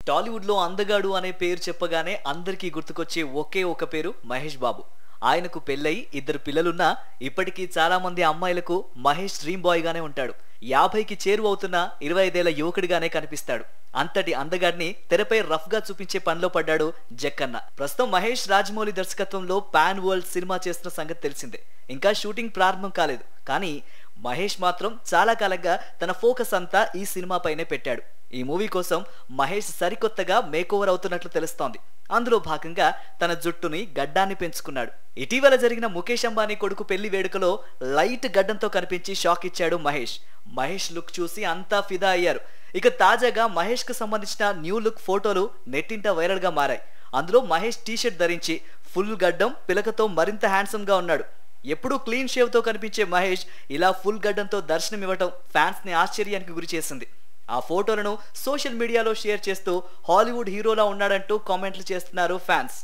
టాలీవుడ్ లో అందగాడు అనే పేరు చెప్పగానే అందరికీ గుర్తుకొచ్చే ఒకే ఒక పేరు మహేష్ బాబు. ఆయనకు పెళ్ళై ఇద్దరు పిల్లలున్నా ఇప్పటికీ చాలా మంది అమ్మాయిలకు మహేష్ డ్రీమ్ బాయ్ గానే ఉంటాడు. 50కి చేరువవుతున్న 25 ఏళ్ల యువకుడిగానే కనిపిస్తాడు. అంతటి అందగాడిని తెరపై రఫ్ గా చూపించే పనిలో పడ్డాడు జక్కన్న. ప్రస్తుతం మహేష్ రాజమౌళి దర్శకత్వంలో పాన్ వరల్డ్ సినిమా చేస్తున్న సంగతి తెలిసిందే. ఇంకా షూటింగ్ ప్రారంభం కాలేదు, కానీ మహేష్ మాత్రం చాలా కాలంగా తన ఫోకస్ అంతా ఈ సినిమా పైనే పెట్టాడు. ఈ మూవీ కోసం మహేష్ సరికొత్తగా మేకోవర్ అవుతున్నట్లు తెలుస్తోంది. అందులో భాగంగా తన జుట్టుని గడ్డాన్ని పెంచుకున్నాడు. ఇటీవల జరిగిన ముఖేష్ అంబానీ కొడుకు పెళ్లి వేడుకలో లైట్ గడ్డంతో కనిపించి షాక్ ఇచ్చాడు మహేష్. మహేష్ లుక్ చూసి అంతా ఫిదా అయ్యారు. ఇక తాజాగా మహేష్ కు సంబంధించిన న్యూ లుక్ ఫోటోలు నెట్టింట వైరల్ గా మారాయి. అందులో మహేష్ టీషర్ట్ ధరించి ఫుల్ గడ్డం పిలకతో మరింత హ్యాండ్సమ్ గా ఉన్నాడు. ఎప్పుడూ క్లీన్ షేవ్ తో కనిపించే మహేష్ ఇలా ఫుల్ గడ్డంతో దర్శనమివ్వటం ఫ్యాన్స్ ని ఆశ్చర్యానికి గురి చేసింది. ఆ ఫోటోలను సోషల్ మీడియాలో షేర్ చేస్తూ హాలీవుడ్ హీరోలా ఉన్నాడంటూ కామెంట్లు చేస్తున్నారు ఫ్యాన్స్.